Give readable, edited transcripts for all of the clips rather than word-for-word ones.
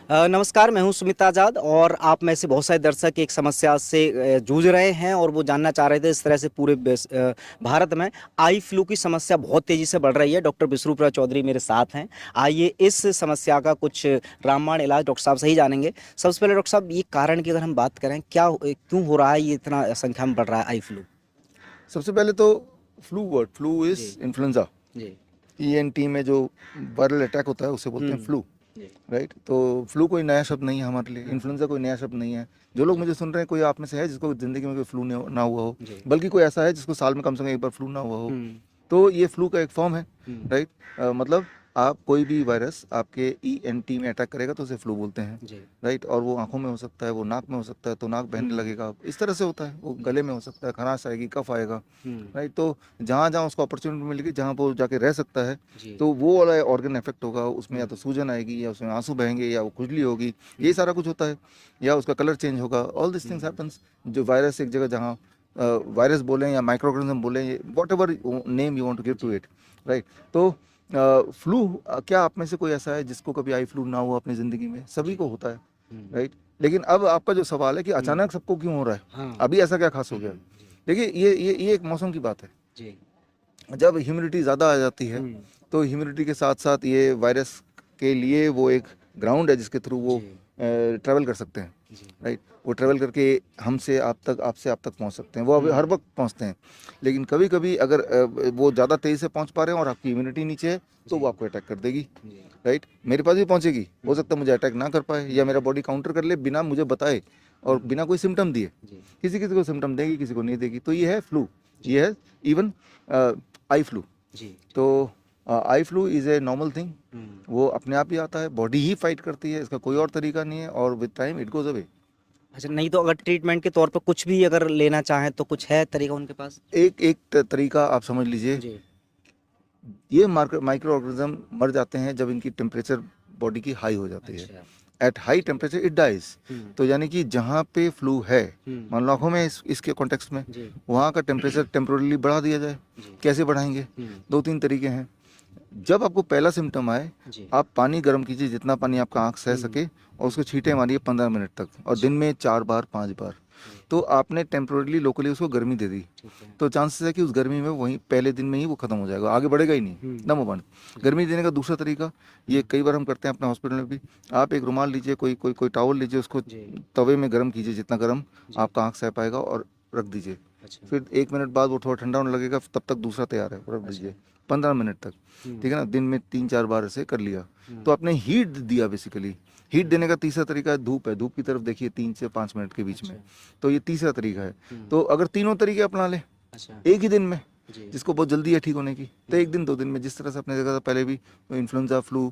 नमस्कार, मैं हूं सुमित आज़ाद और आप में से बहुत सारे दर्शक एक समस्या से जूझ रहे हैं और वो जानना चाह रहे थे इस तरह से पूरे भारत में आई फ्लू की समस्या बहुत तेजी से बढ़ रही है। डॉक्टर विष्णुप्रिया चौधरी मेरे साथ हैं। आइए इस समस्या का कुछ रामबाण इलाज डॉक्टर साहब से ही जानेंगे। सबसे पहले डॉक्टर साहब, ये कारण की अगर हम बात करें, क्यों हो रहा है, ये इतना संख्या में बढ़ रहा है आई फ्लू? सबसे पहले तो फ्लू इज इन्फ्लुएंजा। जी ईएनटी में जो वायरल अटैक होता है उसे बोलते हैं फ्लू, राइट। तो फ्लू कोई नया शब्द नहीं है हमारे लिए, इन्फ्लुएंजा कोई नया शब्द नहीं है। जो लोग मुझे सुन रहे हैं, कोई आप में से है जिसको जिंदगी में कोई फ्लू ना हुआ हो, बल्कि कोई ऐसा है जिसको साल में कम से कम एक बार फ्लू ना हुआ हो, तो ये फ्लू का एक फॉर्म है, राइट। मतलब आप कोई भी वायरस आपके ईएनटी में अटैक करेगा तो उसे फ्लू बोलते हैं, राइट। और वो आंखों में हो सकता है, वो नाक में हो सकता है तो नाक बहने लगेगा, इस तरह से होता है। वो गले में हो सकता है, खराश आएगी, कफ आएगा, राइट। तो जहाँ जहाँ उसको अपॉर्चुनिटी मिलेगी, जहाँ पर वो जाके रह सकता है, तो वो वाला ऑर्गन इफेक्ट होगा, उसमें या तो सूजन आएगी, या उसमें आंसू बहेंगे, या वो खुजली होगी, ये सारा कुछ होता है, या उसका कलर चेंज होगा। All this things happens. जो वायरस एक जगह, जहाँ वायरस बोलें या माइक्रोऑर्गेनिज्म बोलें, whatever name you want to give to it, right. तो फ्लू, क्या आप में से कोई ऐसा है जिसको कभी आई फ्लू ना हुआ अपनी ज़िंदगी में? सभी को होता है, राइट। लेकिन अब आपका जो सवाल है कि अचानक सबको क्यों हो रहा है, हाँ। अभी ऐसा क्या खास हो गया? देखिए, ये एक मौसम की बात है। जी जब ह्यूमिडिटी ज़्यादा आ जाती है तो ह्यूमिडिटी के साथ साथ ये वायरस के लिए वो एक ग्राउंड है जिसके थ्रू वो ट्रैवल कर सकते हैं, राइट। वो ट्रैवल करके हमसे आप तक, आपसे आप तक पहुंच सकते हैं। वो अभी हर वक्त पहुंचते हैं, लेकिन कभी कभी अगर वो ज़्यादा तेज़ी से पहुंच पा रहे हैं और आपकी इम्यूनिटी नीचे है, तो वो आपको अटैक कर देगी, राइट। मेरे पास भी पहुंचेगी, हो सकता है मुझे अटैक ना कर पाए, या मेरा बॉडी काउंटर कर ले बिना मुझे बताए और बिना कोई सिम्टम दिए। किसी किसी को सिम्टम देगी, किसी को नहीं देगी। तो ये है फ्लू, ये है इवन आई फ्लू। तो eye flu is a normal thing, वो अपने आप ही आता है, बॉडी ही फाइट करती है, इसका कोई और तरीका नहीं है, और with time it goes away. अच्छा, नहीं तो अगर ट्रीटमेंट के तौर पर कुछ भी अगर लेना चाहें तो कुछ है तरीका उनके पास? एक तरीका आप समझ लीजिए, ये माइक्रो ऑर्गेनिज्म मर जाते हैं जब इनकी टेम्परेचर बॉडी की हाई हो जाती है। At high temperature it dies. तो यानी कि जहाँ पे फ्लू है, मान लो आँखों में, इसके कॉन्टेक्स्ट में, वहाँ का टेम्परेचर टेम्पोरली बढ़ा दिया जाए। कैसे बढ़ाएंगे? 2-3 तरीके हैं। जब आपको पहला सिम्टम आए, आप पानी गर्म कीजिए, जितना पानी आपका आँख सह सके, और उसको छींटे मारिए 15 मिनट तक, और दिन में 4 बार 5 बार। तो आपने टेम्पोरली लोकली उसको गर्मी दे दी, तो चांसेस है कि उस गर्मी में वहीं पहले दिन में ही वो खत्म हो जाएगा, आगे बढ़ेगा ही नहीं। नंबर 1, गर्मी देने का दूसरा तरीका, ये कई बार हम करते हैं अपने हॉस्पिटल में भी। आप एक रुमाल लीजिए, कोई टॉवल लीजिए, उसको तवे में गर्म कीजिए, जितना गर्म आपका आँख सह पाएगा, और रख दीजिए। फिर 1 मिनट बाद वो थोड़ा ठंडा होने लगेगा, तब तक दूसरा तैयार है, रख दीजिए 15 मिनट तक, ठीक है ना। दिन में 3-4 बार ऐसे कर लिया, तो आपने हीट दिया बेसिकली। हीट देने का तीसरा तरीका है धूप है। धूप की तरफ देखिए 3 से 5 मिनट के बीच में। तो ये तीसरा तरीका है। तो अगर तीनों तरीके अपना ले एक ही दिन में, जिसको बहुत जल्दी है ठीक होने की, तो 1 दिन 2 दिन में, जिस तरह से आपने देखा था पहले भी, इन्फ्लुएंजा फ्लू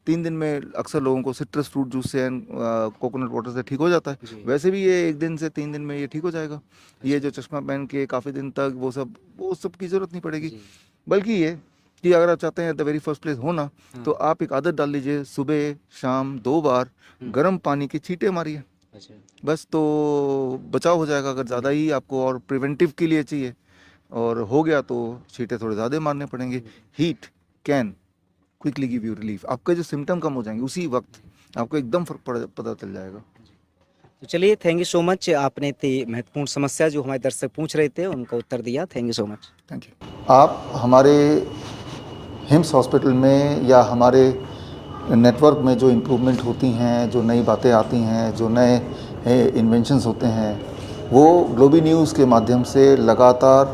3 दिन में अक्सर लोगों को सिट्रस फ्रूट जूस से एंड कोकोनट वाटर से ठीक हो जाता है। वैसे भी ये 1 दिन से 3 दिन में ये ठीक हो जाएगा। ये जो चश्मा पहन के काफ़ी दिन तक वो सब की ज़रूरत नहीं पड़ेगी। बल्कि ये कि अगर आप चाहते हैं द वेरी फर्स्ट प्लेस होना, तो आप एक आदत डाल लीजिए, सुबह शाम 2 बार गर्म पानी के छींटे मारिए, बस। तो बचाव हो जाएगा। अगर ज़्यादा ही आपको और प्रिवेंटिव के लिए चाहिए और हो गया, तो छींटे थोड़े ज़्यादा मारने पड़ेंगे। Heat can quickly give you relief. आपके जो सिम्टम कम हो जाएंगे, उसी वक्त आपको एकदम फर्क पता चल जाएगा। तो चलिए, थैंक यू सो मच। आपने इतनी महत्वपूर्ण समस्या जो हमारे दर्शक पूछ रहे थे उनका उत्तर दिया। Thank you so much. Thank you. आप हमारे हिम्स हॉस्पिटल में या हमारे नेटवर्क में जो इम्प्रूवमेंट होती हैं, जो नई बातें आती हैं, जो नए इन्वेंशंस होते हैं, वो ग्लोबी न्यूज़ के माध्यम से लगातार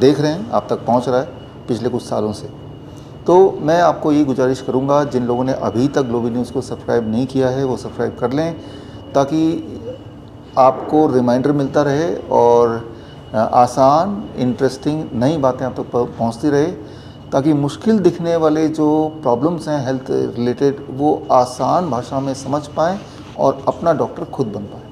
देख रहे हैं, आप तक पहुंच रहा है पिछले कुछ सालों से। तो मैं आपको ये गुजारिश करूंगा, जिन लोगों ने अभी तक ग्लोबी न्यूज़ को सब्सक्राइब नहीं किया है, वो सब्सक्राइब कर लें, ताकि आपको रिमाइंडर मिलता रहे और आसान, इंटरेस्टिंग नई बातें आप तक पहुंचती रहे, ताकि मुश्किल दिखने वाले जो प्रॉब्लम्स हैं हेल्थ रिलेटेड, वो आसान भाषा में समझ पाएँ और अपना डॉक्टर खुद बन पाएँ।